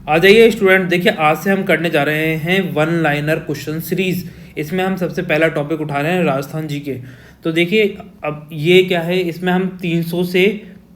आ जाइए स्टूडेंट, देखिए आज से हम करने जा रहे हैं वन लाइनर क्वेश्चन सीरीज। इसमें हम सबसे पहला टॉपिक उठा रहे हैं राजस्थान जी के। तो देखिए अब ये क्या है, इसमें हम 300 से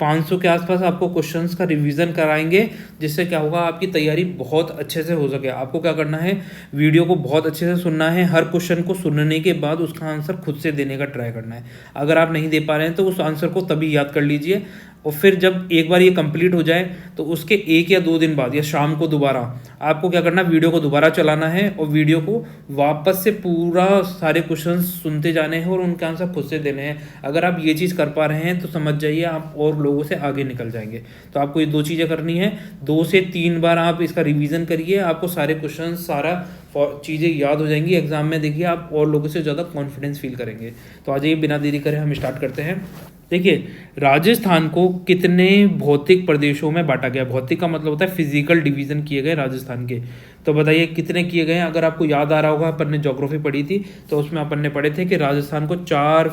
500 के आसपास आपको क्वेश्चंस का रिवीजन कराएंगे, जिससे क्या होगा आपकी तैयारी बहुत अच्छे से हो सके। आपको क्या करना है, वीडियो को बहुत अच्छे से सुनना है, हर क्वेश्चन को सुनने के बाद उसका आंसर खुद से देने का ट्राई करना है। अगर आप नहीं दे पा रहे हैं तो उस आंसर को तभी याद कर लीजिए, और फिर जब एक बार ये कंप्लीट हो जाए तो उसके 1 या 2 दिन बाद या शाम को दोबारा आपको क्या करना है, वीडियो को दोबारा चलाना है और वीडियो को वापस से पूरा सारे क्वेश्चन सुनते जाने हैं और उनके आंसर खुद से देने हैं। अगर आप ये चीज़ कर पा रहे हैं तो समझ जाइए आप और लोगों से आगे निकल जाएंगे। तो आपको ये 2 चीज़ें करनी है, 2 से 3 बार आप इसका रिवीजन करिए, आपको सारे क्वेश्चन सारा चीज़ें याद हो जाएंगी। एग्जाम में देखिए आप और लोगों से ज़्यादा कॉन्फिडेंस फील करेंगे। तो आज ये बिना देरी करे हम स्टार्ट करते हैं। देखिए राजस्थान को कितने भौतिक प्रदेशों में बांटा गया। भौतिक का मतलब होता है फिजिकल डिवीजन किए गए राजस्थान के। तो बताइए कितने किए गए हैं। अगर आपको याद आ रहा होगा, अपन ने ज्योग्राफी पढ़ी थी तो उसमें अपन ने पढ़े थे कि राजस्थान को 4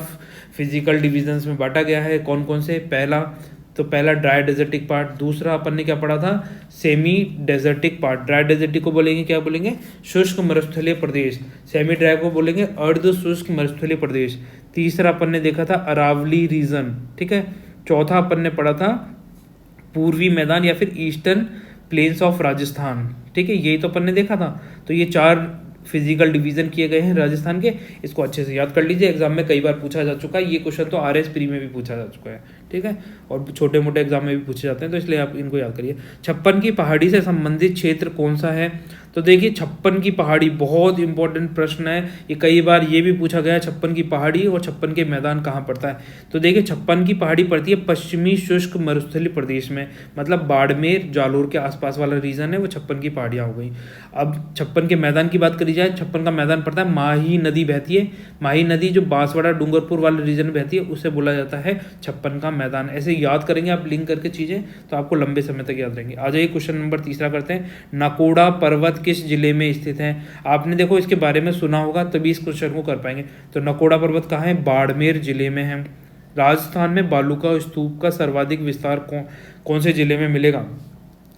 फिजिकल डिवीजन्स में बांटा गया है। कौन कौन से? पहला ड्राई डेजर्टिक पार्ट, दूसरा अपन ने क्या पढ़ा था, semi desertic part. Dry desertic को बोलेंगे क्या बोलेंगे, शुष्क मरुस्थलीय प्रदेश। सेमी ड्राई को बोलेंगे अर्ध शुष्क मरुस्थलीय प्रदेश। तीसरा अपन ने देखा था अरावली रीजन, ठीक है। चौथा अपन ने पढ़ा था पूर्वी मैदान या फिर ईस्टर्न प्लेन्स ऑफ राजस्थान, ठीक है। यही तो अपन ने देखा था। तो ये 4 फिजिकल डिवीजन किए गए हैं राजस्थान के। इसको अच्छे से याद कर लीजिए, एग्जाम में कई बार पूछा जा चुका है। ये क्वेश्चन तो RS प्री में भी पूछा जा चुका है, ठीक है, और छोटे मोटे एग्जाम में भी पूछे जाते हैं, तो इसलिए आप इनको याद करिए। 56 की पहाड़ी से संबंधित क्षेत्र कौन सा है? तो देखिए 56 की पहाड़ी बहुत इंपॉर्टेंट प्रश्न है। ये कई बार ये भी पूछा गया है, 56 की पहाड़ी और 56 के मैदान कहाँ पड़ता है। तो देखिए 56 की पहाड़ी पड़ती है पश्चिमी शुष्क मरुस्थलीय प्रदेश में, मतलब बाड़मेर जालोर के आसपास वाला रीजन है वो 56 की पहाड़ियाँ हो गई। अब 56 के मैदान की बात करी जाए, 56 का मैदान पड़ता है, माही नदी बहती है। माही नदी जो बांसवाड़ा डूंगरपुर वाले रीजन में बहती है उसे बोला जाता है 56 का मैदान। ऐसे याद करेंगे आप लिंक करके चीज़ें तो आपको लंबे समय तक याद रहेंगे। आ जाइए क्वेश्चन नंबर 3 करते हैं। नकोड़ा पर्वत किस जिले में स्थित है? आपने देखो इसके बारे में सुना होगा तभी इस क्वेश्चन को कर पाएंगे। तो नकोड़ा पर्वत कहाँ है? बाड़मेर जिले में है। राजस्थान में बालूका स्तूप का सर्वाधिक विस्तार कौन से जिले में मिलेगा?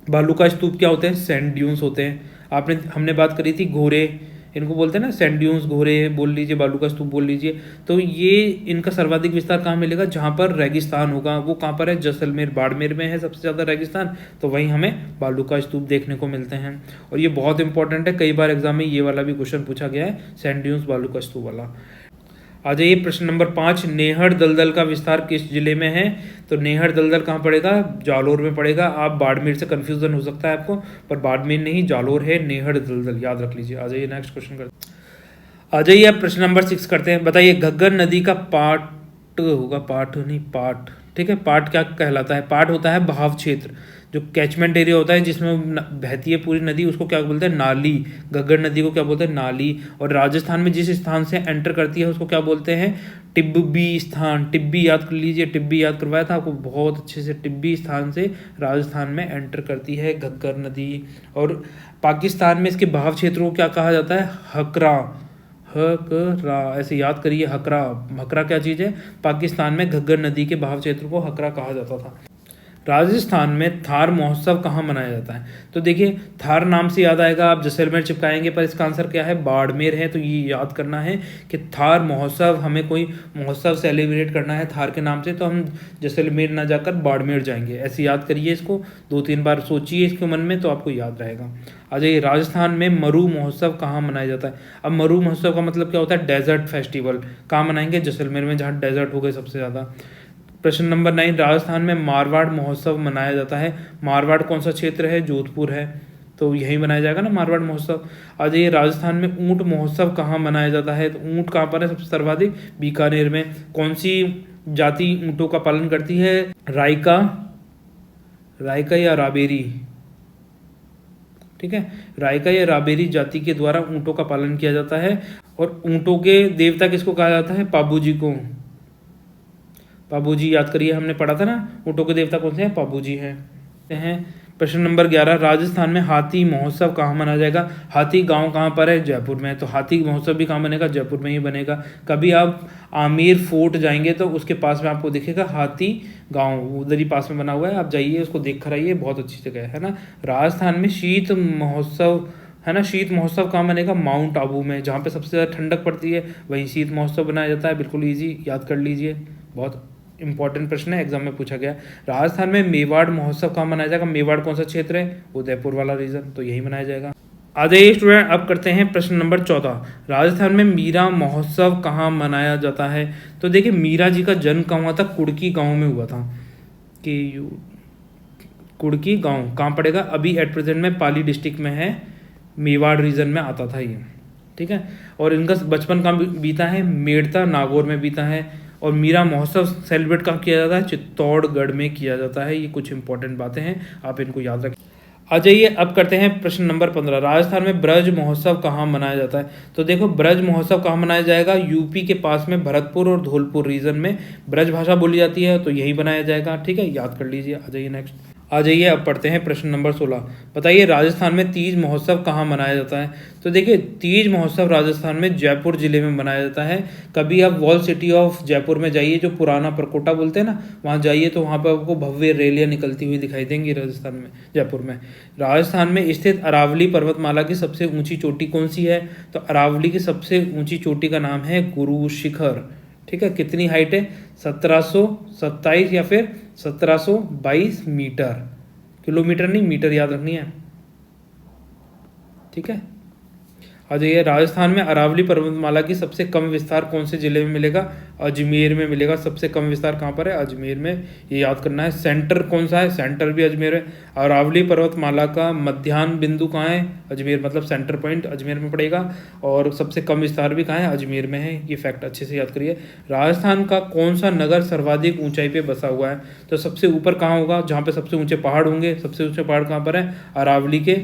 बालूका स्तूप क्या होते हैं? सैंड ड्यून्स होते हैं। हमने बात करी थी घोरे, इनको बोलते हैं ना, सैंड ड्यून्स, घोरे बोल लीजिए, बालूका स्तूप बोल लीजिए। तो ये इनका सर्वाधिक विस्तार कहाँ मिलेगा? जहाँ पर रेगिस्तान होगा। वो कहाँ पर है? जैसलमेर, बाड़मेर में है सबसे ज़्यादा रेगिस्तान, तो वहीं हमें बालूका स्तूप देखने को मिलते हैं। और ये बहुत इंपॉर्टेंट है, कई बार एग्जाम में ये वाला भी क्वेश्चन पूछा गया है, सैंड ड्यून्स बालूका स्तूप वाला। आ जाइए प्रश्न नंबर 5। नेहर दलदल का विस्तार किस जिले में है? तो नेहर दलदल कहाँ पड़ेगा? जालोर में पड़ेगा। आप बाड़मेर से कंफ्यूजन हो सकता है आपको, पर बाड़मेर नहीं, जालोर है नेहर दलदल, याद रख लीजिए। आ जाइए नेक्स्ट क्वेश्चन करते हैं। आ जाइए आप प्रश्न नंबर 6 करते हैं। बताइए घग्गर नदी का पाट होगा, पाठ नहीं पाट, ठीक है। पाट क्या कहलाता है? पाट होता है बहाव क्षेत्र, जो कैचमेंट एरिया होता है जिसमें बहती है पूरी नदी, उसको क्या बोलते हैं? नाली। घग्गर नदी को क्या बोलते हैं? नाली। और राजस्थान में जिस स्थान से एंटर करती है उसको क्या बोलते हैं? टिब्बी स्थान। टिब्बी याद कर लीजिए, टिब्बी याद करवाया था आपको बहुत अच्छे से। टिब्बी स्थान से राजस्थान में एंटर करती है घग्गर नदी। और पाकिस्तान में इसके बहाव क्षेत्र को क्या कहा जाता है? हकरा। हकरा ऐसे याद करिए, हकरा। हकरा क्या चीज़ है? पाकिस्तान में घग्गर नदी के बहाव क्षेत्र को हकरा कहा जाता था। राजस्थान में थार महोत्सव कहाँ मनाया जाता है? तो देखिए थार नाम से याद आएगा, आप जैसलमेर चिपकाएंगे, पर इसका आंसर क्या है? बाड़मेर है। तो ये याद करना है कि थार महोत्सव, हमें कोई महोत्सव सेलिब्रेट करना है थार के नाम से तो हम जैसलमेर ना जाकर बाड़मेर जाएंगे। ऐसे याद करिए इसको, 2-3 बार सोचिए इसके मन में तो आपको याद रहेगा। आ जाइए राजस्थान में मरु महोत्सव कहाँ मनाया जाता है? अब मरु महोत्सव का मतलब क्या होता है? Desert festival. कहाँ मनाएंगे? जैसलमेर में, जहाँ डेजर्ट हो गए सबसे ज़्यादा। प्रश्न नंबर 9। राजस्थान में मारवाड़ महोत्सव मनाया जाता है। मारवाड़ कौन सा क्षेत्र है? जोधपुर है, तो यहीं मनाया जाएगा ना मारवाड़ महोत्सव। आ जाइए राजस्थान में ऊंट महोत्सव कहाँ मनाया जाता है? तो ऊंट कहाँ पर है सबसे सर्वाधिक? बीकानेर में। कौन सी जाति ऊँटों का पालन करती है? रायका, रायका या राबेरी, ठीक है। रायका या राबेरी जाति के द्वारा ऊँटों का पालन किया जाता है। और ऊँटों के देवता किसको कहा जाता है? पाबूजी को। पाबूजी याद करिए, हमने पढ़ा था ना ऊँटों के देवता कौन से हैं? पाबूजी हैं। प्रश्न नंबर 11, राजस्थान में हाथी महोत्सव कहाँ मनाया जाएगा? हाथी गांव कहाँ पर है? जयपुर में। तो हाथी महोत्सव भी कहाँ बनेगा? जयपुर में ही बनेगा। कभी आप आमेर फोर्ट जाएंगे तो उसके पास में आपको दिखेगा हाथी गांव, उधर ही पास में बना हुआ है, आप जाइए उसको देख कर आइए, बहुत अच्छी जगह है ना। राजस्थान में शीत महोत्सव है ना, शीत महोत्सव कहाँ बनेगा? माउंट आबू में, जहाँ पे सबसे ज़्यादा ठंडक पड़ती है वहीं शीत महोत्सव बनाया जाता है। बिल्कुल ईजी, याद कर लीजिए, बहुत इंपॉर्टेंट प्रश्न है, एग्जाम में पूछा गया। राजस्थान में मेवाड़ महोत्सव कहाँ मनाया जाएगा? मेवाड़ कौन सा क्षेत्र है? उदयपुर वाला रीजन, तो यही मनाया जाएगा। आ जाइए स्टूडेंट, अब करते हैं प्रश्न नंबर 14, राजस्थान में मीरा महोत्सव कहाँ मनाया जाता है? तो देखिए मीरा जी का जन्म कहाँ हुआ था? कुड़की गाँव में हुआ था। कि कुड़की गाँव कहाँ पड़ेगा? अभी एट प्रेजेंट में पाली डिस्ट्रिक्ट में है, मेवाड़ रीजन में आता था ये, ठीक है। और इनका बचपन कहाँ बीता है? मेड़ता नागौर में बीता है। और मीरा महोत्सव सेलिब्रेट कहाँ किया जाता है? चित्तौड़गढ़ में किया जाता है। ये कुछ इंपॉर्टेंट बातें हैं, आप इनको याद रखें। आ जाइए अब करते हैं प्रश्न नंबर 15, राजस्थान में ब्रज महोत्सव कहाँ मनाया जाता है? तो देखो ब्रज महोत्सव कहाँ मनाया जाएगा? यूपी के पास में भरतपुर और धौलपुर रीजन में ब्रज भाषा बोली जाती है, तो यही बनाया जाएगा, ठीक है, याद कर लीजिए। आ जाइए नेक्स्ट, आ जाइए अब पढ़ते हैं प्रश्न नंबर 16, बताइए राजस्थान में तीज महोत्सव कहाँ मनाया जाता है? तो देखिए तीज महोत्सव राजस्थान में जयपुर जिले में मनाया जाता है। कभी आप वॉल सिटी ऑफ जयपुर में जाइए, जो पुराना परकोटा बोलते हैं ना, वहाँ जाइए तो वहाँ पर आपको भव्य रैलियाँ निकलती हुई दिखाई देंगी राजस्थान में, जयपुर में। राजस्थान में स्थित अरावली पर्वतमाला की सबसे ऊंची चोटी कौन सी है? तो अरावली की सबसे ऊंची चोटी का नाम है गुरु शिखर, ठीक है। कितनी हाइट है? 1727 या फिर 1722 मीटर, किलोमीटर नहीं मीटर याद रखनी है, ठीक है। आ जाइए, राजस्थान में अरावली पर्वतमाला की सबसे कम विस्तार कौन से जिले में मिलेगा? अजमेर में मिलेगा। सबसे कम विस्तार कहाँ पर है? अजमेर में, ये याद करना है। सेंटर कौन सा है? सेंटर भी अजमेर है। अरावली पर्वतमाला का मध्यान्ह बिंदु कहाँ है? अजमेर, मतलब सेंटर पॉइंट अजमेर में पड़ेगा। और सबसे कम विस्तार भी कहाँ है? अजमेर में है। ये फैक्ट अच्छे से याद करिए। राजस्थान का कौन सा नगर सर्वाधिक ऊंचाई पे बसा हुआ है? तो सबसे ऊपर कहाँ होगा? जहाँ पे सबसे ऊंचे पहाड़ होंगे। सबसे ऊंचे पहाड़ कहाँ पर है? अरावली के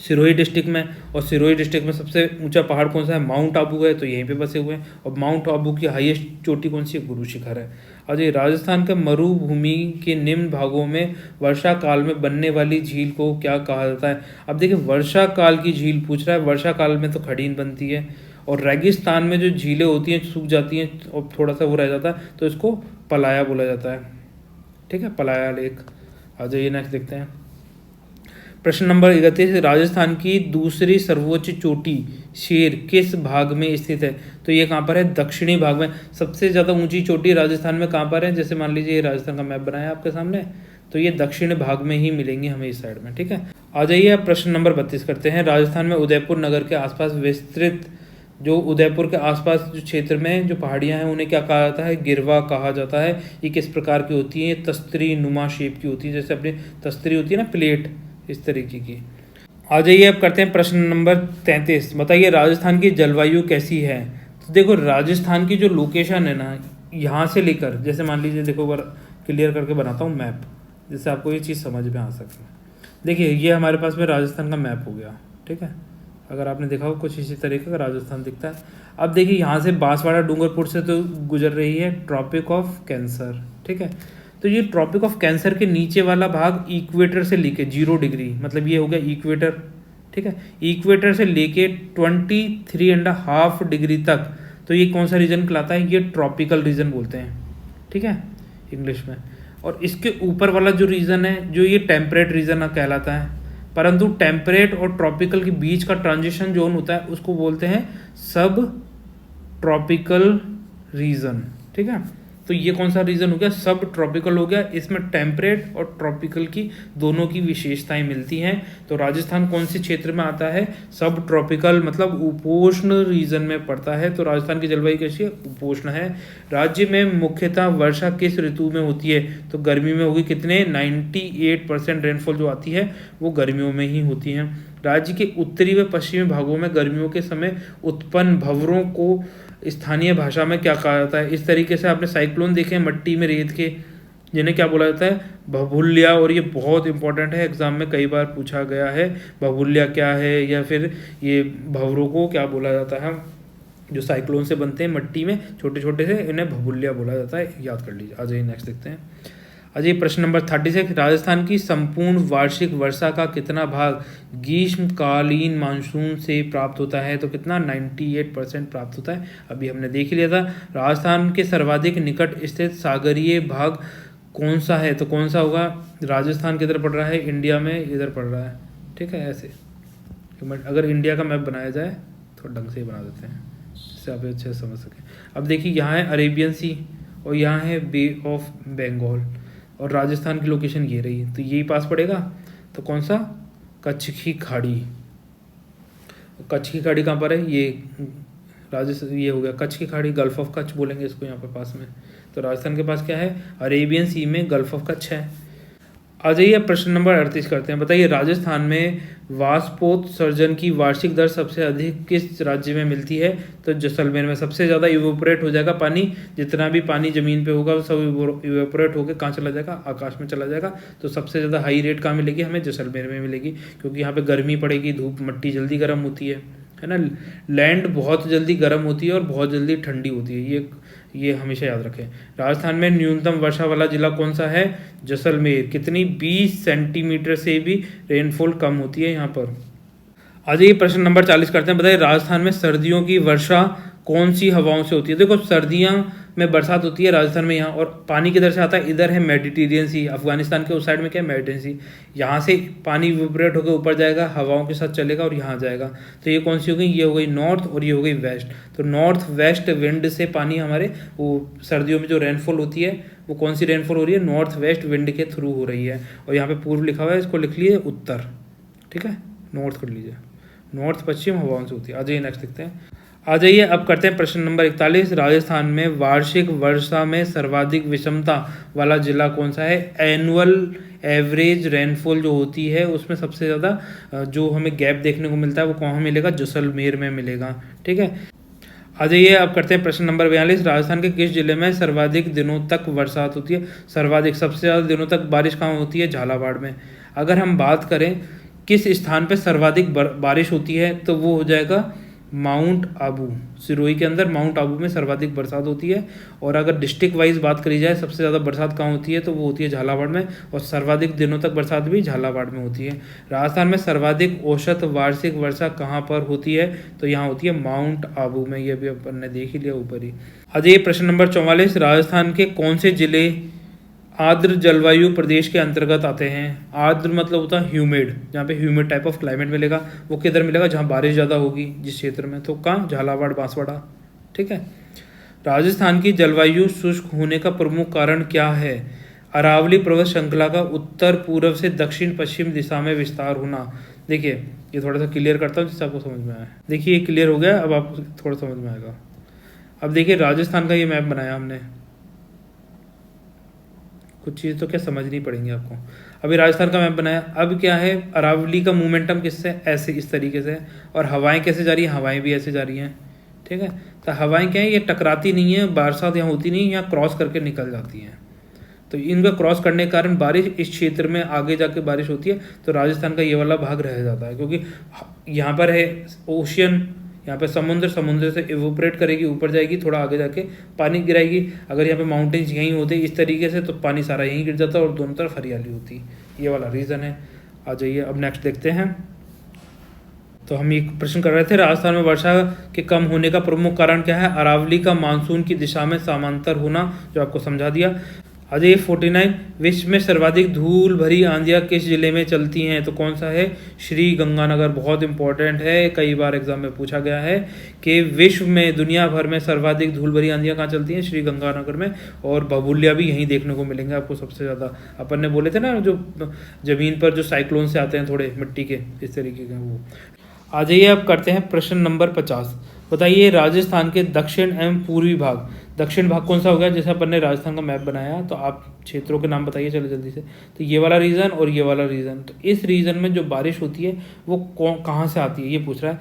सिरोही डिस्ट्रिक्ट में। और सिरोही डिस्ट्रिक्ट में सबसे ऊंचा पहाड़ कौन सा है? माउंट आबू है, तो यहीं पे बसे हुए हैं। और माउंट आबू की हाईएस्ट चोटी कौन सी है? गुरु शिखर है। और ये राजस्थान के मरुभूमि के निम्न भागों में वर्षा काल में बनने वाली झील को क्या कहा जाता है? अब देखिए वर्षा काल की झील पूछ रहा है, वर्षा काल में तो खड़ीन बनती है, और रेगिस्तान में जो झीलें होती हैं सूख जाती हैं और थोड़ा सा वो रह जाता है, तो इसको पलाया बोला जाता है, ठीक है, पलाया लेक। आ जाइए नेक्स्ट देखते हैं प्रश्न नंबर 31, राजस्थान की दूसरी सर्वोच्च चोटी शेर किस भाग में स्थित है? तो ये कहाँ पर है? दक्षिणी भाग में। सबसे ज़्यादा ऊंची चोटी राजस्थान में कहाँ पर है? जैसे मान लीजिए ये राजस्थान का मैप बनाया आपके सामने, तो ये दक्षिण भाग में ही मिलेंगी हमें, इस साइड में, ठीक है। आ जाइए अब प्रश्न नंबर 32 करते हैं। राजस्थान में उदयपुर नगर के आसपास विस्तृत, जो उदयपुर के आसपास जो क्षेत्र में जो पहाड़ियाँ हैं उन्हें क्या कहा जाता है? गिरवा कहा जाता है। ये किस प्रकार की होती है? तस्तरी नुमा शेप की होती है, जैसे अपनी तस्तरी होती है ना, प्लेट, इस तरीके की। आ जाइए अब करते हैं प्रश्न नंबर 33, बताइए राजस्थान की जलवायु कैसी है? तो देखो राजस्थान की जो लोकेशन है ना, यहाँ से लेकर, जैसे मान लीजिए देखो बार क्लियर करके बनाता हूँ मैप, जिससे आपको ये चीज़ समझ में आ सके। देखिए ये हमारे पास में राजस्थान का मैप हो गया, ठीक है। अगर आपने देखा हो कुछ इसी तरीके का राजस्थान दिखता है। अब देखिए यहाँ से बांसवाड़ा डूंगरपुर से तो गुजर रही है ट्रॉपिक ऑफ कैंसर, ठीक है। तो ये ट्रॉपिक ऑफ कैंसर के नीचे वाला भाग इक्वेटर से लेके 0 डिग्री, मतलब ये हो गया इक्वेटर, ठीक है। इक्वेटर से लेके 23.5 डिग्री तक, तो ये कौन सा रीजन कहलाता है? ये ट्रॉपिकल रीजन बोलते हैं, ठीक है, इंग्लिश में। और इसके ऊपर वाला जो रीजन है, जो ये टेम्परेट रीजन कहलाता है। परंतु टेम्परेट और ट्रॉपिकल के बीच का ट्रांजिशन जोन होता है, उसको बोलते हैं सब ट्रॉपिकल रीजन, ठीक है। तो ये कौन सा रीजन हो गया? सब ट्रॉपिकल हो गया। इसमें टेम्परेट और ट्रॉपिकल की दोनों की विशेषताएं मिलती हैं। तो राजस्थान कौन से क्षेत्र में आता है? सब ट्रॉपिकल, मतलब उपोष्ण रीजन में पड़ता है। तो राजस्थान की जलवायु कैसी है? उपोष्ण है। राज्य में मुख्यतः वर्षा किस ऋतु में होती है? तो गर्मी में होगी। कितने? 98% रेनफॉल जो आती है वो गर्मियों में ही होती है। राज्य के उत्तरी व पश्चिमी भागों में गर्मियों के समय उत्पन्न भंवरों को स्थानीय भाषा में क्या कहा जाता है? इस तरीके से आपने साइक्लोन देखे हैं मट्टी में, रेत के, जिन्हें क्या बोला जाता है? भभुल्या। और ये बहुत इंपॉर्टेंट है, एग्जाम में कई बार पूछा गया है, भभुल्या क्या है, या फिर ये भंवरों को क्या बोला जाता है? जो साइक्लोन से बनते हैं मट्टी में छोटे छोटे से, इन्हें भभुल्या बोला जाता है, याद कर लीजिए। आ जाइए नेक्स्ट देखते हैं। अजय प्रश्न नंबर 36, राजस्थान की संपूर्ण वार्षिक वर्षा का कितना भाग ग्रीष्मकालीन मानसून से प्राप्त होता है? तो कितना? 98% प्राप्त होता है। अभी हमने देख लिया था। राजस्थान के सर्वाधिक निकट स्थित सागरीय भाग कौन सा है? तो कौन सा होगा? राजस्थान किधर पड़ रहा है? इंडिया में इधर पड़ रहा है। ठीक है, ऐसे अगर इंडिया का मैप बनाया जाए तो ढंग से ही बना देते हैं जिससे आप अच्छे से समझ सकें। अब देखिए, यहाँ है अरेबियन सी और यहाँ है बे ऑफ बंगाल और राजस्थान की लोकेशन ये रही, तो यही पास पड़ेगा। तो कौन सा? कच्छ की खाड़ी। कच्छ की खाड़ी कहाँ पर है? ये राजस्थान, ये हो गया कच्छ की खाड़ी, गल्फ ऑफ कच्छ बोलेंगे इसको यहाँ पर पास में। तो राजस्थान के पास क्या है? अरेबियन सी में गल्फ ऑफ कच्छ है। आ जाइए अब प्रश्न नंबर 38 करते हैं। बताइए, राजस्थान में वाष्पोत्सर्जन की वार्षिक दर सबसे अधिक किस राज्य में मिलती है? तो जैसलमेर में। सबसे ज़्यादा इवेपोरेट हो जाएगा पानी, जितना भी पानी ज़मीन पे होगा वो सब इवेपोरेट होकर कहाँ चला जाएगा? आकाश में चला जाएगा। तो सबसे ज़्यादा हाई रेट कहाँ मिलेगी? हमें जैसलमेर में मिलेगी, क्योंकि यहाँ पर गर्मी पड़ेगी, धूप, मिट्टी जल्दी गर्म होती है ना। लैंड बहुत जल्दी गर्म होती है और बहुत जल्दी ठंडी होती है, ये हमेशा याद रखें। राजस्थान में न्यूनतम वर्षा वाला जिला कौन सा है? जैसलमेर। कितनी? 20 सेंटीमीटर से भी रेनफॉल कम होती है यहाँ पर। आज ये प्रश्न नंबर 40 करते हैं। बताइए, राजस्थान में सर्दियों की वर्षा कौन सी हवाओं से होती है? देखो, सर्दियाँ में बरसात होती है राजस्थान में यहाँ, और पानी किधर से आता है? इधर है मेडिटेरियन सी, अफगानिस्तान के उस साइड में क्या है? मेडिटेरियन सी। यहाँ से पानी विपरेट होकर ऊपर जाएगा, हवाओं के साथ चलेगा और यहाँ जाएगा। तो ये कौन सी हो गई? ये हो गई नॉर्थ और ये हो गई वेस्ट। तो नॉर्थ वेस्ट विंड से पानी हमारे वो सर्दियों में जो रेनफॉल होती है वो कौन सी रेनफॉल हो रही है? नॉर्थ वेस्ट विंड के थ्रू हो रही है। और यहाँ पे पूर्व लिखा हुआ है, इसको लिख लीजिए उत्तर। ठीक है, नॉर्थ कर लीजिए, नॉर्थ पश्चिम हवाओं से होती है। आ जाइए नेक्स्ट देखते हैं। आ जाइए अब करते हैं प्रश्न नंबर 41। राजस्थान में वार्षिक वर्षा में सर्वाधिक विषमता वाला जिला कौन सा है? एनुअल एवरेज रेनफॉल जो होती है उसमें सबसे ज़्यादा जो हमें गैप देखने को मिलता है वो कहाँ मिलेगा? जैसलमेर में मिलेगा। ठीक है, आ जाइए अब करते हैं प्रश्न नंबर 42। राजस्थान के किस जिले में सर्वाधिक दिनों तक बरसात होती है? सर्वाधिक, सबसे ज़्यादा दिनों तक बारिश कहाँ होती है? झालावाड़ में। अगर हम बात करें किस स्थान पर सर्वाधिक बारिश होती है तो वो हो जाएगा माउंट आबू। सिरोही के अंदर माउंट आबू में सर्वाधिक बरसात होती है। और अगर डिस्ट्रिक्ट वाइज बात करी जाए सबसे ज़्यादा बरसात कहाँ होती है तो वो होती है झालावाड़ में, और सर्वाधिक दिनों तक बरसात भी झालावाड़ में होती है। राजस्थान में सर्वाधिक औसत वार्षिक वर्षा कहाँ पर होती है? तो यहाँ होती है माउंट आबू में। ये भी अपन ने देख ही लिया ऊपर ही। आज ये प्रश्न नंबर 44। राजस्थान के कौन से जिले आर्द्र जलवायु प्रदेश के अंतर्गत आते हैं? आर्द्र मतलब होता है ह्यूमिड, जहाँ पे ह्यूमिड टाइप ऑफ क्लाइमेट मिलेगा। वो किधर मिलेगा? जहाँ बारिश ज़्यादा होगी जिस क्षेत्र में, तो कहाँ? झालावाड़, बांसवाड़ा। ठीक है। राजस्थान की जलवायु शुष्क होने का प्रमुख कारण क्या है? अरावली पर्वत श्रृंखला का उत्तर पूर्व से दक्षिण पश्चिम दिशा में विस्तार होना। देखिए, ये थोड़ा सा क्लियर करता हूँ जिससे आपको समझ में आए। देखिए, ये क्लियर हो गया, अब आपको थोड़ा समझ में आएगा। अब देखिए, राजस्थान का ये मैप बनाया हमने, कुछ चीज़ तो क्या समझनी पड़ेंगी आपको। अभी राजस्थान का मैप बनाया, अब क्या है? अरावली का मोमेंटम किससे? ऐसे, इस तरीके से। और हवाएं कैसे जा रही हैं? हवाएं भी ऐसे जा रही हैं। ठीक है, तो हवाएं क्या है? ये टकराती नहीं है, बरसात यहाँ होती नहीं है, यहाँ क्रॉस करके निकल जाती हैं। तो इनका क्रॉस करने के कारण बारिश इस क्षेत्र में आगे जाके बारिश होती है। तो राजस्थान का ये वाला भाग रह जाता है, क्योंकि यहाँ पर है ओशियन, यहाँ पे समुद्र से इवोपरेट करेगी, ऊपर जाएगी, थोड़ा आगे जाके पानी गिराएगी। अगर यहाँ पे माउंटेन्स यहीं होते इस तरीके से तो पानी सारा यहीं गिर जाता और दोनों तरफ हरियाली होती। ये वाला रीज़न है। आ जाइए अब नेक्स्ट देखते हैं। तो हम एक प्रश्न कर रहे थे, राजस्थान में वर्षा के कम होने का प्रमुख कारण क्या है? अरावली का मानसून की दिशा में समांतर होना, जो आपको समझा दिया। अजय 49। विश्व में सर्वाधिक धूल भरी आंधियाँ किस जिले में चलती हैं? तो कौन सा है? श्री गंगानगर। बहुत इंपॉर्टेंट है, कई बार एग्जाम में पूछा गया है कि विश्व में, दुनिया भर में सर्वाधिक धूल भरी आंधियाँ कहाँ चलती हैं? श्री गंगानगर में। और बबूलिया भी यहीं देखने को मिलेंगे आपको सबसे ज़्यादा। अपन ने बोले थे ना, जो ज़मीन पर जो साइक्लोन से आते हैं थोड़े मिट्टी के, इस तरीके के वो। आ जाइए अब करते हैं प्रश्न नंबर 50। बताइए, राजस्थान के दक्षिण एवं पूर्वी भाग, दक्षिण भाग कौन सा हो गया? जैसे अपन ने राजस्थान का मैप बनाया, तो आप क्षेत्रों के नाम बताइए चलो जल्दी से। तो ये वाला रीजन और ये वाला रीजन, तो इस रीजन में जो बारिश होती है वो कहाँ से आती है ये पूछ रहा है।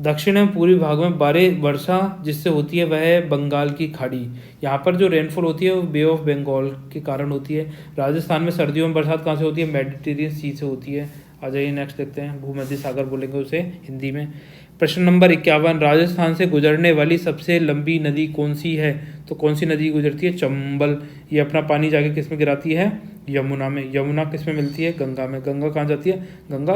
दक्षिण एवं पूर्वी भाग में वर्षा जिससे होती है वह है बंगाल की खाड़ी। यहाँ पर जो रेनफॉल होती है वो बे ऑफ बंगाल के कारण होती है। राजस्थान में सर्दियों में बरसात कहाँ से होती है? मेडिटेरियन सी से होती है। आ जाइए नेक्स्ट देखते हैं, भूमध्य सागर बोलेंगे उसे हिंदी में। प्रश्न नंबर 51, राजस्थान से गुजरने वाली सबसे लंबी नदी कौन सी है? तो कौन सी नदी गुजरती है? चंबल। ये अपना पानी जाके किस में गिराती है? यमुना में। यमुना किस में मिलती है? गंगा में। गंगा कहाँ जाती है? गंगा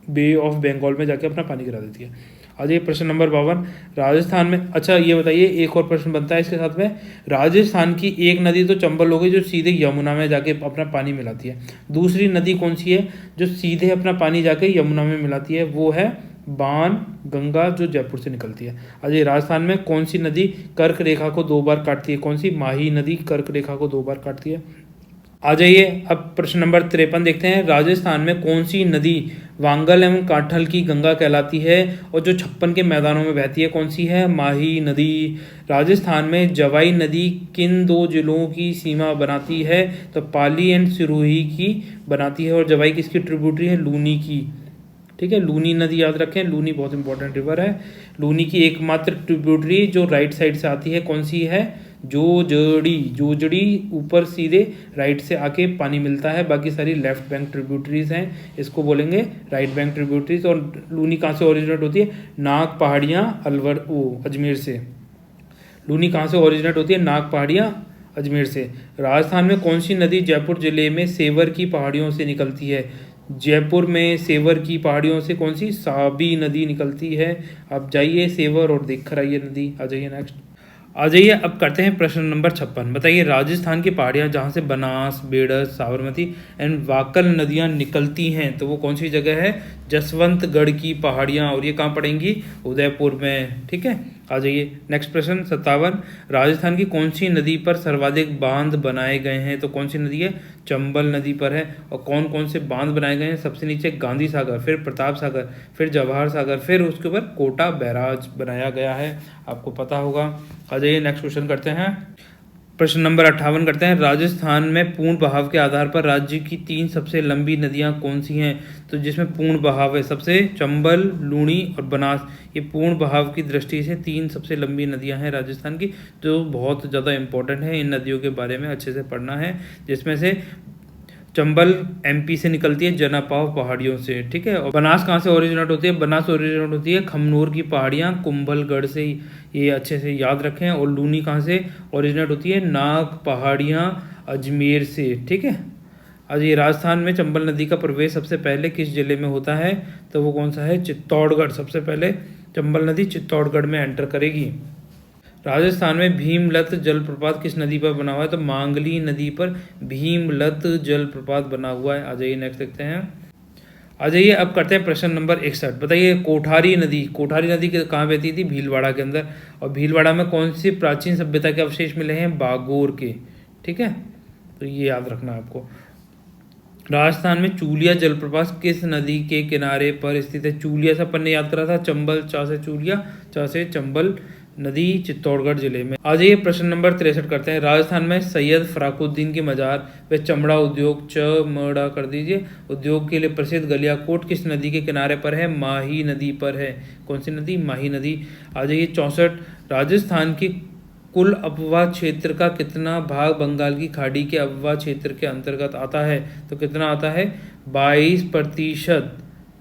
बे ऑफ बंगाल में जाके अपना पानी गिरा देती है। आ जाइए प्रश्न नंबर 52, राजस्थान में, अच्छा ये बताइए, एक और प्रश्न बनता है इसके साथ में, राजस्थान की एक नदी तो चंबल हो गई जो सीधे यमुना में जाके अपना पानी मिलाती है, दूसरी नदी कौन सी है जो सीधे अपना पानी जाके यमुना में मिलाती है? वो है बाण गंगा, जो जयपुर से निकलती है। अजय, राजस्थान में कौन सी नदी कर्क रेखा को 2 बार काटती है? कौन सी? माही नदी कर्क रेखा को 2 बार काटती है। आ जाइए अब प्रश्न नंबर 53 देखते हैं, राजस्थान में कौन सी नदी वांगल एवं काठल की गंगा कहलाती है और जो 56 के मैदानों में बहती है? कौन सी है? माही नदी। राजस्थान में जवाई नदी किन 2 जिलों की सीमा बनाती है? तो पाली एंड सिरोही की बनाती है, और जवाई किसकी ट्रिब्यूटरी है? लूनी की। ठीक है, लूनी नदी याद रखें, लूनी बहुत इंपॉर्टेंट रिवर है। लूनी की एकमात्र ट्रिब्यूटरी जो राइट साइड से आती है कौन सी है? जोजड़ी। जोजड़ी ऊपर सीधे राइट से आके पानी मिलता है, बाकी सारी लेफ्ट बैंक ट्रिब्यूटरीज हैं, इसको बोलेंगे राइट बैंक ट्रिब्यूटरीज। और लूनी कहाँ से ओरिजिनेट होती है? नाग पहाड़ियाँ अलवर अजमेर से। लूनी कहाँ से ओरिजिनेट होती है? नाग पहाड़ियाँ अजमेर से। राजस्थान में कौन सी नदी जयपुर जिले में सेवर की पहाड़ियों से निकलती है? जयपुर में सेवर की पहाड़ियों से कौन सी? साबी नदी निकलती है। अब जाइए सेवर और देख कर आइए नदी। आ जाइए नेक्स्ट। आ जाइए अब करते हैं प्रश्न नंबर 56। बताइए, राजस्थान की पहाड़ियाँ जहाँ से बनास, बेड़स, साबरमती एंड वाकल नदियाँ निकलती हैं, तो वो कौन सी जगह है? जसवंतगढ़ की पहाड़ियाँ, और ये कहाँ पड़ेंगी? उदयपुर में। ठीक है, आ जाइए नेक्स्ट प्रश्न 57, राजस्थान की कौन सी नदी पर सर्वाधिक बांध बनाए गए हैं? तो कौन सी नदी है? चंबल नदी पर है। और कौन कौन से बांध बनाए गए हैं? सबसे नीचे गांधी सागर, फिर प्रताप सागर, फिर जवाहर सागर, फिर उसके ऊपर कोटा बैराज बनाया गया है, आपको पता होगा। आ जाइए नेक्स्ट क्वेश्चन करते हैं, प्रश्न नंबर 58 करते हैं, राजस्थान में पूर्ण बहाव के आधार पर राज्य की 3 सबसे लंबी नदियां कौन सी हैं? तो जिसमें पूर्ण बहाव है, सबसे चंबल, लूणी और बनास, ये पूर्ण बहाव की दृष्टि से 3 सबसे लंबी नदियां हैं राजस्थान की, जो बहुत ज़्यादा इंपॉर्टेंट है। इन नदियों के बारे में अच्छे से पढ़ना है, जिसमें से चंबल एमपी से निकलती है, जनापाव पहाड़ियों से। ठीक है, और बनास कहाँ से ओरिजिनेट होती है? बनास ओरिजिनेट होती है खमनोर की पहाड़ियाँ, कुंभलगढ़ से, ये अच्छे से याद रखें। और लूनी कहाँ से ओरिजिनेट होती है? नाग पहाड़ियाँ अजमेर से। ठीक है, आज ये राजस्थान में चंबल नदी का प्रवेश सबसे पहले किस जिले में होता है? तो वो कौन सा है? चित्तौड़गढ़। सबसे पहले चंबल नदी चित्तौड़गढ़ में एंटर करेगी। राजस्थान में भीमलत जलप्रपात किस नदी पर बना हुआ है? तो मांगली नदी पर भीमलत जलप्रपात बना हुआ है। आ जाइए नेक्स्ट देखते हैं। आ जाइए अब करते हैं प्रश्न नंबर 61। बताइए, कोठारी नदी, कोठारी नदी कहाँ बहती थी? भीलवाड़ा के अंदर। और भीलवाड़ा में कौन सी प्राचीन सभ्यता के अवशेष मिले हैं? बागोर के। ठीक है, तो ये याद रखना आपको। राजस्थान में चूलिया जलप्रपात किस नदी के किनारे पर स्थित है? चूलिया से अपन ने याद करा था, चंबल, चा से चूलिया, चा से चंबल नदी, चित्तौड़गढ़ जिले में। आज ये प्रश्न नंबर 63 करते हैं, राजस्थान में सैयद फराकुद्दीन की मजार व चमड़ा उद्योग, च मड़ा कर दीजिए, उद्योग के लिए प्रसिद्ध गलियाकोट किस नदी के किनारे पर है? माही नदी पर है। कौन सी नदी? माही नदी। आ जाइए 64, राजस्थान की कुल अफवाह क्षेत्र का कितना भाग बंगाल की खाड़ी के अफवाह क्षेत्र के अंतर्गत आता है? तो कितना आता है? 22%।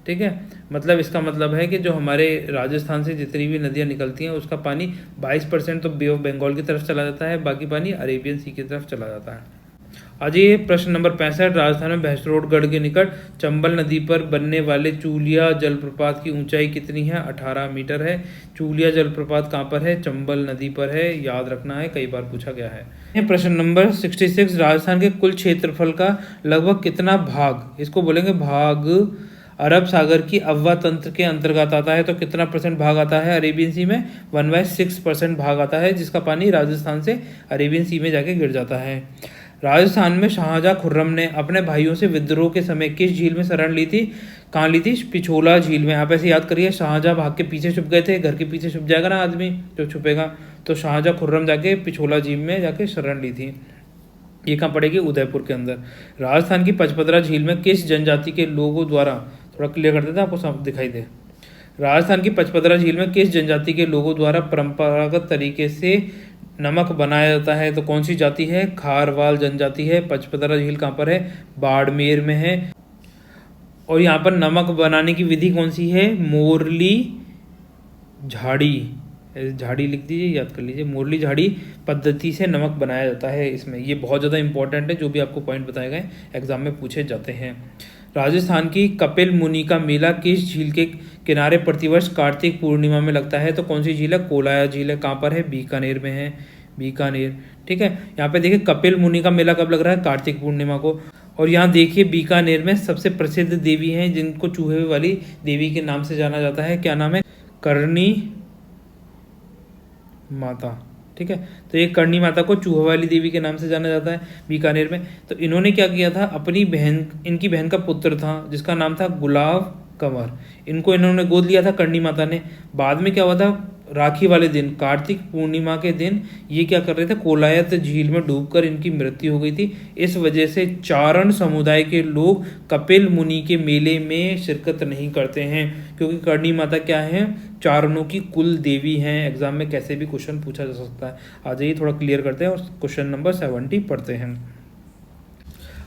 ठीक है, मतलब इसका मतलब है कि जो हमारे राजस्थान से जितनी भी नदियाँ निकलती हैं उसका पानी 22% तो बे ऑफ बंगाल की तरफ चला जाता है, बाकी पानी अरेबियन सी की तरफ चला जाता है। आज ये प्रश्न नंबर 65, राजस्थान में भैंसरोडगढ़ के निकट चंबल नदी पर बनने वाले चूलिया जलप्रपात की ऊंचाई कितनी है? 18 मीटर है। चूलिया जलप्रपात कहाँ पर है? चंबल नदी पर है, याद रखना है, कई बार पूछा गया है। प्रश्न नंबर 66, राजस्थान के कुल क्षेत्रफल का लगभग कितना भाग, इसको बोलेंगे भाग, अरब सागर की अफवाह तंत्र के अंतर्गत आता है? तो कितना % भाग आता है अरेबियन सी में? 1/6% भाग आता है, जिसका पानी राजस्थान से अरेबियन सी में जाके गिर जाता है। राजस्थान में शाहजहां खुर्रम ने अपने भाइयों से विद्रोह के समय किस झील में शरण ली थी? कहाँ ली थी? पिछोला झील में। आप ऐसे याद करिए, शाहजहां भाग के पीछे छुप गए थे, घर के पीछे छुप जाएगा ना आदमी जो छुपेगा, तो शाहजहां खुर्रम जाके पिछोला झील में जाके शरण ली थी। ये कहाँ पड़ेगी? उदयपुर के अंदर। राजस्थान की पचपदरा झील में किस जनजाति के लोगों द्वारा, थोड़ा क्लियर कर देते हैं आपको सब दिखाई दे, राजस्थान की पचपदरा झील में किस जनजाति के लोगों द्वारा परंपरागत तरीके से नमक बनाया जाता है? तो कौन सी जाति है? खारवाल जनजाति है। पचपदरा झील कहाँ पर है? बाड़मेर में है। और यहाँ पर नमक बनाने की विधि कौन सी है, मोरली झाड़ी, झाड़ी लिख दीजिए, याद कर लीजिए, मोरली झाड़ी पद्धति से नमक बनाया जाता है इसमें। ये बहुत ज़्यादा इंपॉर्टेंट है, जो भी आपको पॉइंट बताए गए एग्जाम में पूछे जाते हैं। राजस्थान की कपिल मुनि का मेला किस झील के किनारे प्रतिवर्ष कार्तिक पूर्णिमा में लगता है, तो कौन सी झील है, कोलाया झील है। कहाँ पर है, बीकानेर में है, बीकानेर। ठीक है, यहाँ पे देखिए कपिल मुनि का मेला कब लग रहा है, कार्तिक पूर्णिमा को। और यहाँ देखिए बीकानेर में सबसे प्रसिद्ध देवी हैं जिनको चूहे वाली देवी के नाम से जाना जाता है, क्या नाम है, करणी माता। ठीक है, तो ये करणी माता को चूहा वाली देवी के नाम से जाना जाता है बीकानेर में। तो इन्होंने क्या किया था, अपनी बहन, इनकी बहन का पुत्र था जिसका नाम था गुलाब कंवर, इनको इन्होंने गोद लिया था करणी माता ने। बाद में क्या हुआ था, राखी वाले दिन, कार्तिक पूर्णिमा के दिन ये क्या कर रहे थे, कोलायत झील में डूबकर इनकी मृत्यु हो गई थी। इस वजह से चारण समुदाय के लोग कपिल मुनि के मेले में शिरकत नहीं करते हैं, क्योंकि करणी माता क्या है, चारणों की कुल देवी हैं। एग्जाम में कैसे भी क्वेश्चन पूछा जा सकता है। आ जाइए थोड़ा क्लियर करते हैं और क्वेश्चन नंबर 70 पढ़ते हैं।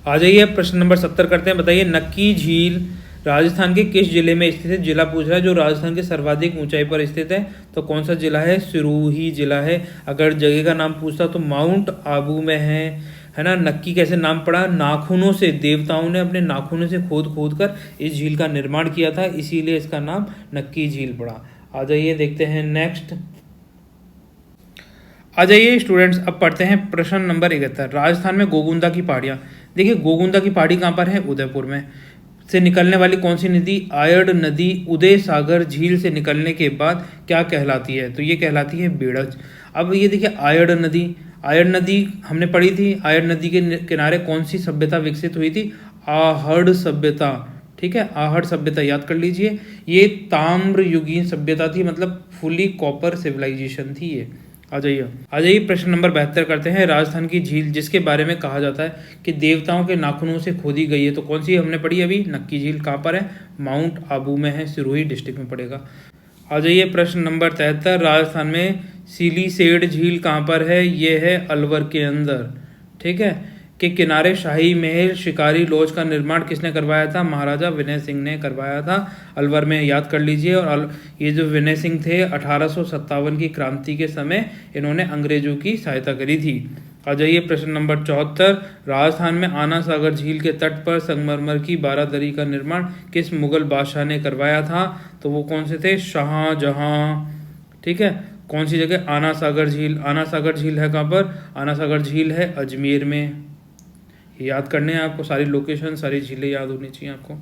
आ जाइए प्रश्न नंबर 70 करते हैं। बताइए नक्की झील राजस्थान के किस जिले में स्थित है, जिला पूछ रहा है जो राजस्थान के सर्वाधिक ऊंचाई पर स्थित है, तो कौन सा जिला है, सिरोही जिला है। अगर जगह का नाम पूछता तो माउंट आबू में है ना। नक्की कैसे नाम पड़ा, नाखूनों से, देवताओं ने अपने नाखूनों से खोद खोद कर इस झील का निर्माण किया था, इसीलिए इसका नाम नक्की झील पड़ा। आ जाइए देखते हैं नेक्स्ट। आ जाइए स्टूडेंट्स, अब पढ़ते हैं प्रश्न नंबर 71। राजस्थान में गोगुंदा की पहाड़ियाँ, देखिए गोगुंदा की पहाड़ी कहाँ पर है, उदयपुर में। से निकलने वाली कौन सी नदी, आयड़ नदी उदय सागर झील से निकलने के बाद क्या कहलाती है, तो ये कहलाती है बेड़ज। अब ये देखिए आयड़ नदी, आयड़ नदी हमने पढ़ी थी, आयड़ नदी के किनारे कौन सी सभ्यता विकसित हुई थी, आहड़ सभ्यता। ठीक है, आहड़ सभ्यता याद कर लीजिए, ये ताम्र युगीन सभ्यता थी, मतलब फुली कॉपर सिविलाइजेशन थी ये। आ जाइए प्रश्न नंबर 72 करते हैं। राजस्थान की झील जिसके बारे में कहा जाता है कि देवताओं के नाखूनों से खोदी गई है, तो कौन सी हमने पढ़ी अभी, नक्की झील। कहाँ पर है, माउंट आबू में है, सिरोही डिस्ट्रिक्ट में पड़ेगा। आ जाइए प्रश्न नंबर 73। राजस्थान में सिलीसेड झील कहाँ पर है, ये है अलवर के अंदर। ठीक है, के किनारे शाही महल शिकारी लॉज का निर्माण किसने करवाया था, महाराजा विनय सिंह ने करवाया था, अलवर में, याद कर लीजिए। और ये जो विनय सिंह थे 1857 की क्रांति के समय इन्होंने अंग्रेजों की सहायता करी थी। आ जाइए प्रश्न नंबर 74। राजस्थान में आना सागर झील के तट पर संगमरमर की बारादरी का निर्माण किस मुगल बादशाह ने करवाया था, तो वो कौन से थे, शाहजहां। ठीक है, कौन सी जगह, आना सागर झील। आना सागर झील है कहाँ पर, आना सागर झील है अजमेर में। याद करने हैं आपको, सारी लोकेशन, सारी झीलें याद होनी चाहिए आपको।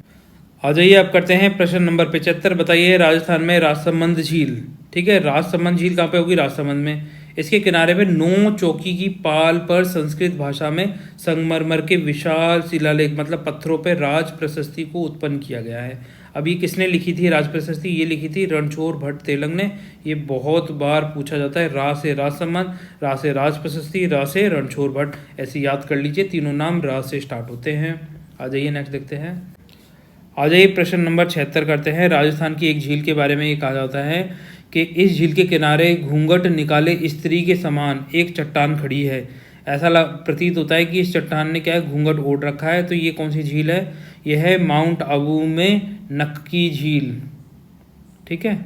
आ जाइए अब करते हैं प्रश्न नंबर 75। बताइए राजस्थान में राजसमंद झील, ठीक है, राजसमंद झील कहाँ पे होगी, राजसमंद में। इसके किनारे पे 9 चौकी की पाल पर संस्कृत भाषा में संगमरमर के विशाल शिलालेख, मतलब पत्थरों पे राज प्रशस्ति को उत्पन्न किया गया है। अब ये किसने लिखी थी राज प्रशस्ति, ये लिखी थी रणछोड़ भट्ट तेलंग ने। ये बहुत बार पूछा जाता है, रा से राजसमंद, रा से राज प्रशस्ति, रा से रणछोड़ भट्ट, ऐसे याद कर लीजिए, तीनों नाम रा से स्टार्ट होते हैं। आ जाइए नेक्स्ट देखते हैं। आ जाइए प्रश्न नंबर 76 करते हैं। राजस्थान की एक झील के बारे में ये कहा जाता है कि इस झील के किनारे घूंघट निकाले स्त्री के समान एक चट्टान खड़ी है। ऐसा प्रतीत होता है कि इस चट्टान ने क्या है, घूंघट ओढ़ रखा है। तो ये कौन सी झील है, यह है माउंट आबू में नक्की झील। ठीक है,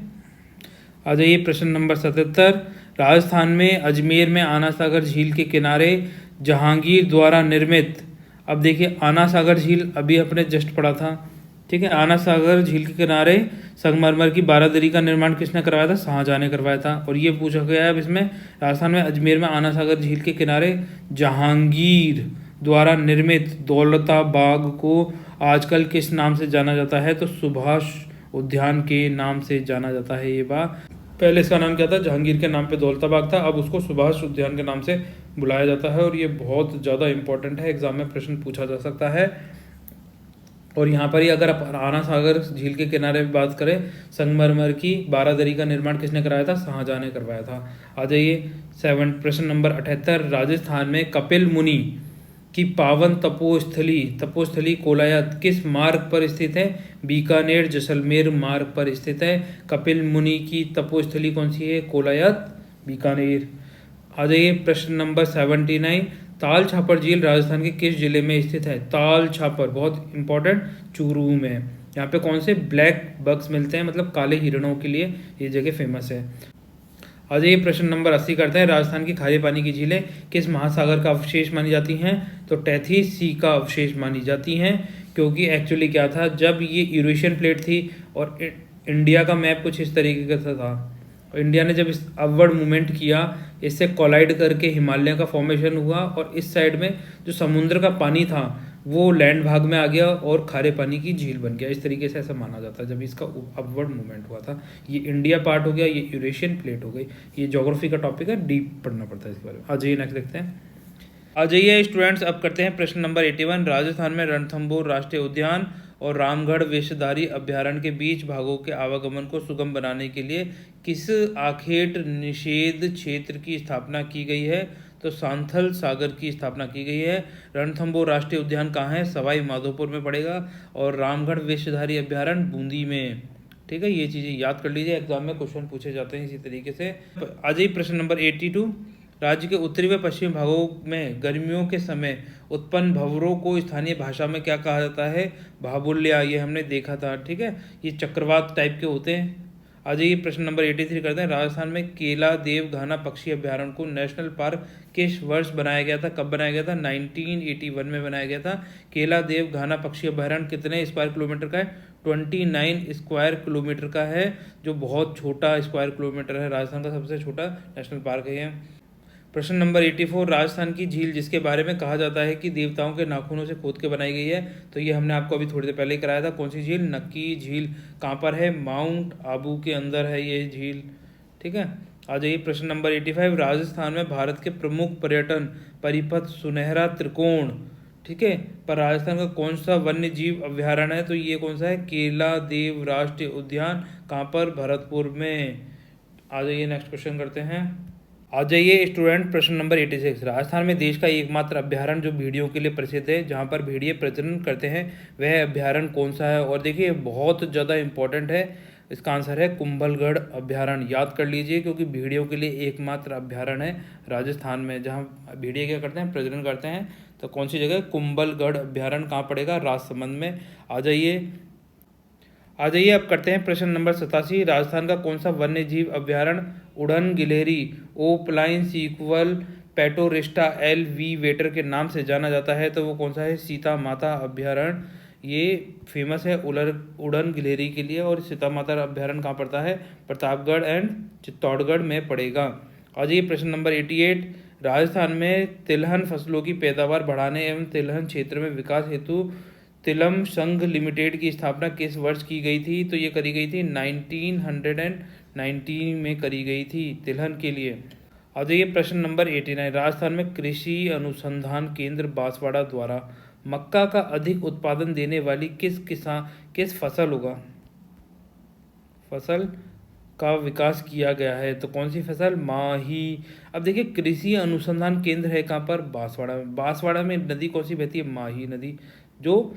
आ जाइए प्रश्न नंबर 77। राजस्थान में अजमेर में आना सागर झील के किनारे जहांगीर द्वारा निर्मित, अब देखिए आना सागर झील अभी अपने जस्ट पढ़ा था। ठीक है, आना सागर झील के किनारे संगमरमर की बारादरी का निर्माण किसने करवाया था, शाहजहां ने करवाया था। और ये पूछा गया है अब इसमें, राजस्थान में अजमेर में आना सागर झील के किनारे जहांगीर द्वारा निर्मित दौलताबाग को आजकल किस नाम से जाना जाता है, तो सुभाष उद्यान के नाम से जाना जाता है। ये बात, पहले इसका नाम क्या था, जहांगीर के नाम पे दौलताबाग था, अब उसको सुभाष उद्यान के नाम से बुलाया जाता है। और ये बहुत ज़्यादा इंपॉर्टेंट है, एग्जाम में प्रश्न पूछा जा सकता है। और यहाँ पर ही अगर आप आना सागर झील के किनारे बात करें, संगमरमर की बारादरी का निर्माण किसने कराया था, शाहजहां ने करवाया था। आ जाइए प्रश्न नंबर 78। राजस्थान में कपिल मुनि की पावन तपोस्थली कोलायत किस मार्ग पर स्थित है, बीकानेर जैसलमेर मार्ग पर स्थित है। कपिल मुनि की तपोस्थली कौन सी है, कोलायत, बीकानेर। आ जाइए प्रश्न नंबर 79। ताल छापर झील राजस्थान के किस जिले में स्थित है, ताल छापर बहुत इंपॉर्टेंट, चूरू में। यहाँ पे कौन से ब्लैक बग्स मिलते हैं, मतलब काले हिरणों के लिए ये जगह फेमस है। आज ये प्रश्न नंबर 80 करते हैं, राजस्थान की खारे पानी की झीलें किस महासागर का अवशेष मानी जाती हैं? तो टैथीस सी का अवशेष मानी जाती हैं, क्योंकि एक्चुअली क्या था, जब ये यूरेशियन प्लेट थी और इंडिया का मैप कुछ इस तरीके का था, और इंडिया ने जब इस अपवर्ड मूवमेंट किया, इससे कोलाइड करके हिमालय का फॉर्मेशन हुआ, और इस साइड में जो समुद्र का पानी था वो लैंड भाग में आ गया और खारे पानी की झील बन गया। इस तरीके से ऐसा माना जाता है जब इसका अपवर्ड मूवमेंट हुआ था। ये इंडिया पार्ट हो गया, ये यूरेशियन प्लेट हो गई। ये ज्योग्राफी का टॉपिक है, डीप पढ़ना पड़ता है इसके बारे में। आ जाइए नेक्स्ट देखते हैं। आ जाइए स्टूडेंट्स, अब करते हैं प्रश्न नंबर 81। राजस्थान में रणथंभौर राष्ट्रीय उद्यान और रामगढ़ वेशधारी अभ्यारण्य के बीच भागों के आवागमन को सुगम बनाने के लिए किस आखेट निषेध क्षेत्र की स्थापना की गई है? तो सांथल सागर की स्थापना की गई है। रणथंभौर राष्ट्रीय उद्यान कहाँ है? सवाई माधोपुर में पड़ेगा। और रामगढ़ वेशधारी अभ्यारण्य बूंदी में। ठीक है, ये चीज़ें याद कर लीजिए, एग्जाम में क्वेश्चन पूछे जाते हैं इसी तरीके से। आ जाइए प्रश्न नंबर 82। राज्य के उत्तरी व पश्चिमी भागों में गर्मियों के समय उत्पन्न भंवरों को स्थानीय भाषा में क्या कहा जाता है? भाबुल्या। ये हमने देखा था। ठीक है, ये चक्रवात टाइप के होते हैं। आ जाइए प्रश्न नंबर 83 करते हैं। राजस्थान में केला देव घाना पक्षी अभ्यारण्य को नेशनल पार्क किस वर्ष बनाया गया था? कब बनाया गया था? 1981 में बनाया गया था। केला देव घाना पक्षी अभ्यारण्य कितने स्क्वायर किलोमीटर का है? 29 स्क्वायर किलोमीटर का है, जो बहुत छोटा स्क्वायर किलोमीटर है। राजस्थान का सबसे छोटा नेशनल पार्क है ये। प्रश्न नंबर 84। राजस्थान की झील जिसके बारे में कहा जाता है कि देवताओं के नाखूनों से खोद के बनाई गई है, तो ये हमने आपको अभी थोड़ी देर पहले ही कराया था। कौन सी झील? नक्की झील। कहाँ पर है? माउंट आबू के अंदर है ये झील। ठीक है, आ जाइए प्रश्न नंबर 85। राजस्थान में भारत के प्रमुख पर्यटन परिपथ सुनहरा त्रिकोण, ठीक है, पर राजस्थान का कौन सा वन्य जीव अभ्यारण्य है? तो ये कौन सा है? केला देव राष्ट्रीय उद्यान। कहाँ पर? भरतपुर में। आ जाइए नेक्स्ट क्वेश्चन करते हैं। आ जाइए स्टूडेंट, प्रश्न नंबर 86। राजस्थान में देश का एकमात्र अभ्यारण्य जो भेड़ियों के लिए प्रसिद्ध है, जहाँ पर भेड़िए प्रजनन करते हैं, वह अभ्यारण्य कौन सा है? और देखिए बहुत ज़्यादा इंपॉर्टेंट है, इसका आंसर है कुंभलगढ़ अभ्यारण्य। याद कर लीजिए, क्योंकि भेड़ियों के लिए एकमात्र अभ्यारण्य है राजस्थान में, जहाँ भेड़िए क्या करते हैं? प्रजनन करते हैं। तो कौन सी जगह? कुंभलगढ़ अभ्यारण्य। कहाँ पड़ेगा? राजसमंद में। आ जाइए अब करते हैं प्रश्न नंबर 87। राजस्थान का कौन सा वन्य जीव अभ्यारण्य उड़न गिलहरी ओपलाइन सीक्वल पेटोरिस्टा एल वी वेटर के नाम से जाना जाता है? तो वो कौन सा है? सीता माता अभ्यारण्य। ये फेमस है उड़न गिलहरी के लिए। और सीता माता अभ्यारण्य कहाँ पड़ता है? प्रतापगढ़ एंड चित्तौड़गढ़ में पड़ेगा। आ जाइए प्रश्न नंबर 88। राजस्थान में तिलहन फसलों की पैदावार बढ़ाने एवं तिलहन क्षेत्र में विकास हेतु तिलम संघ लिमिटेड की स्थापना किस वर्ष की गई थी? तो ये करी गई थी 1919 में करी गई थी, तिलहन के लिए। आ जाइए प्रश्न नंबर 89। राजस्थान में कृषि अनुसंधान केंद्र बांसवाड़ा द्वारा मक्का का अधिक उत्पादन देने वाली किस फसल का विकास किया गया है? तो कौन सी फसल? माही। अब देखिए कृषि अनुसंधान केंद्र है कहाँ पर? बांसवाड़ा में। बांसवाड़ा में नदी कौन सी बहती है? माही नदी, जो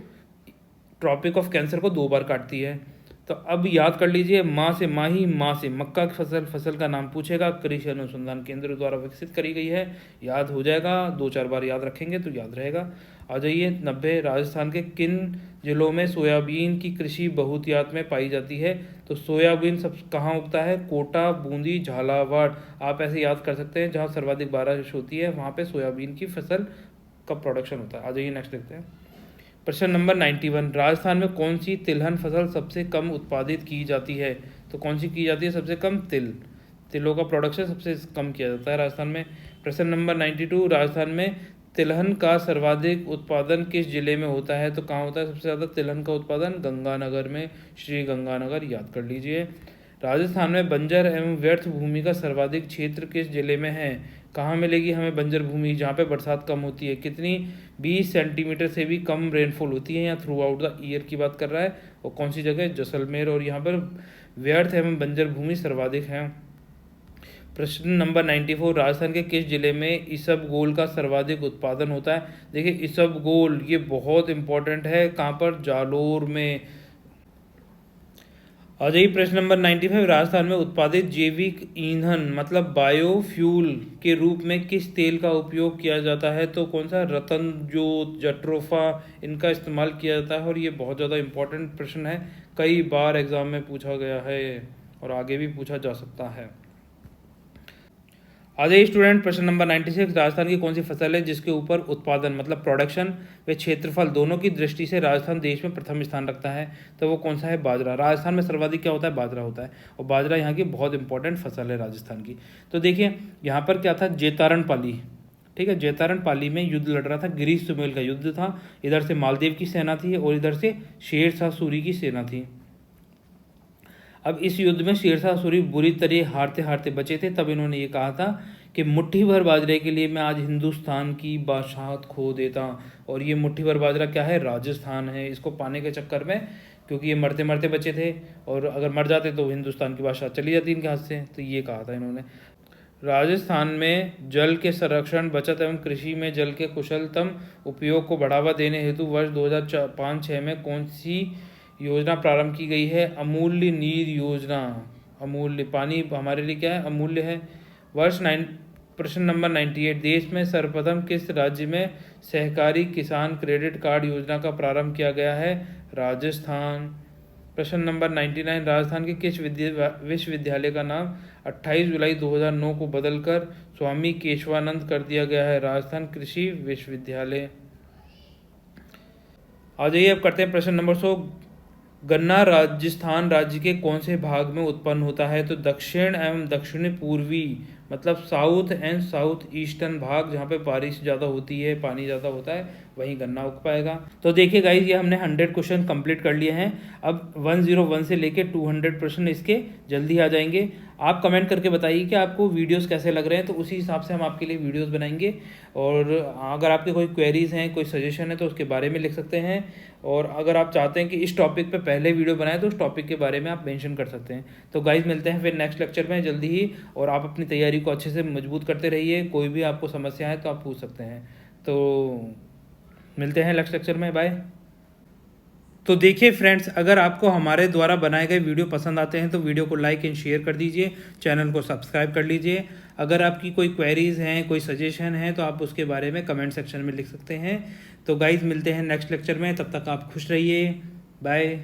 ट्रॉपिक ऑफ कैंसर को 2 बार काटती है। तो अब याद कर लीजिए, माँ से माही, माँ से मक्का की फसल का नाम पूछेगा, कृषि अनुसंधान केंद्र द्वारा विकसित करी गई है। याद हो जाएगा, 2-4 बार याद रखेंगे तो याद रहेगा। आ जाइए 90। राजस्थान के किन जिलों में सोयाबीन की कृषि बहुतायत में पाई जाती है? तो सोयाबीन सब कहाँ उगता है? कोटा, बूंदी, झालावाड़। आप ऐसे याद कर सकते हैं, जहाँ सर्वाधिक बारिश होती है वहाँ पे सोयाबीन की फसल का प्रोडक्शन होता है। आ जाइए नेक्स्ट देखते हैं। प्रश्न नंबर 91। राजस्थान में कौन सी तिलहन फसल सबसे कम उत्पादित की जाती है? तो कौन सी की जाती है सबसे कम? तिलों का प्रोडक्शन सबसे कम किया जाता है राजस्थान में। प्रश्न नंबर 92। राजस्थान में तिलहन का सर्वाधिक उत्पादन किस जिले में होता है? तो कहाँ होता है सबसे ज़्यादा तिलहन का उत्पादन? गंगानगर में, श्री गंगानगर। याद कर लीजिए। राजस्थान में बंजर एवं व्यर्थ भूमि का सर्वाधिक क्षेत्र किस जिले में है? कहाँ मिलेगी हमें बंजर भूमि? जहाँ पे बरसात कम होती है। कितनी? 20 सेंटीमीटर से भी कम रेनफॉल होती है यहाँ थ्रू आउट द ईयर की बात कर रहा है। और कौन सी जगह? जैसलमेर। और यहाँ पर व्यर्थ एवं बंजर भूमि सर्वाधिक है। प्रश्न नंबर 94। राजस्थान के किस जिले में इसबगोल का सर्वाधिक उत्पादन होता है? देखिए इसबगोल ये बहुत इंपॉर्टेंट है, कहाँ पर? जालोर में। आ जाइए प्रश्न नंबर 95। राजस्थान में उत्पादित जैविक ईंधन मतलब बायोफ्यूल के रूप में किस तेल का उपयोग किया जाता है? तो कौन सा? रतन जोत, जट्रोफा, इनका इस्तेमाल किया जाता है। और ये बहुत ज़्यादा इंपॉर्टेंट प्रश्न है, कई बार एग्जाम में पूछा गया है और आगे भी पूछा जा सकता है। आ जाइए स्टूडेंट प्रश्न नंबर 96। राजस्थान की कौन सी फसल है जिसके ऊपर उत्पादन मतलब प्रोडक्शन व क्षेत्रफल दोनों की दृष्टि से राजस्थान देश में प्रथम स्थान रखता है? तो वो कौन सा है? बाजरा। राजस्थान में सर्वाधिक क्या होता है? बाजरा होता है, और बाजरा यहाँ की बहुत इंपॉर्टेंट फसल है राजस्थान की। तो देखिए यहाँ पर क्या था, जेतारन पाली, ठीक है, जेतारन पाली में युद्ध लड़ रहा था, गिरीश सुमेल का युद्ध था। इधर से मालदेव की सेना थी और इधर से शेर शाह सूरी की सेना थी। अब इस युद्ध में शेरशाह सूरी बुरी तरह हारते हारते बचे थे। तब इन्होंने ये कहा था कि मुट्ठी भर बाजरे के लिए मैं आज हिंदुस्तान की बादशाहत खो देता। और ये मुट्ठी भर बाजरा क्या है? राजस्थान है। इसको पाने के चक्कर में, क्योंकि ये मरते मरते बचे थे और अगर मर जाते तो हिंदुस्तान की बादशाहत चली जाती इनके हाथ से, तो ये कहा था इन्होंने। राजस्थान में जल के संरक्षण, बचत एवं कृषि में जल के कुशलतम उपयोग को बढ़ावा देने हेतु वर्ष 2005-06 में कौन सी योजना प्रारंभ की गई है? अमूल्य नीर योजना। अमूल्य पानी हमारे लिए क्या है? अमूल्य है। प्रश्न नंबर 98। देश में सर्वप्रथम किस राज्य में सहकारी किसान क्रेडिट कार्ड योजना का प्रारंभ किया गया है? राजस्थान। प्रश्न नंबर 99। राजस्थान के किस विश्वविद्यालय का नाम 28 जुलाई 2009 को बदलकर स्वामी केशवानंद कर दिया गया है? राजस्थान कृषि विश्वविद्यालय। आ जाइए अब करते हैं प्रश्न नंबर 100। गन्ना राजस्थान राज्य के कौन से भाग में उत्पन्न होता है? तो दक्षिण एवं दक्षिणी पूर्वी मतलब साउथ एंड साउथ ईस्टर्न भाग, जहाँ पे बारिश ज़्यादा होती है, पानी ज़्यादा होता है, वहीं गन्ना उग पाएगा। तो देखिए गाइज, ये हमने 100 क्वेश्चन कंप्लीट कर लिए हैं। अब 101 से लेके 200 प्रश्न इसके जल्दी आ जाएंगे। आप कमेंट करके बताइए कि आपको वीडियोस कैसे लग रहे हैं, तो उसी हिसाब से हम आपके लिए वीडियोस बनाएंगे। और अगर आपके कोई क्वेरीज हैं, कोई सजेशन है, तो उसके बारे में लिख सकते हैं। और अगर आप चाहते हैं कि इस टॉपिक पे पहले वीडियो बनाएं, तो उस टॉपिक के बारे में आप मेंशन कर सकते हैं। तो गाइज मिलते हैं फिर नेक्स्ट लेक्चर में जल्दी ही, और आप अपनी तैयारी को अच्छे से मजबूत करते रहिए। कोई भी आपको समस्या है तो आप पूछ सकते हैं। तो मिलते हैं नेक्स्ट लेक्चर में, बाय। तो देखिए फ्रेंड्स, अगर आपको हमारे द्वारा बनाए गए वीडियो पसंद आते हैं तो वीडियो को लाइक एंड शेयर कर दीजिए, चैनल को सब्सक्राइब कर लीजिए। अगर आपकी कोई क्वेरीज हैं, कोई सजेशन है, तो आप उसके बारे में कमेंट सेक्शन में लिख सकते हैं। तो गाइज मिलते हैं नेक्स्ट लेक्चर में, तब तक आप खुश रहिए, बाय।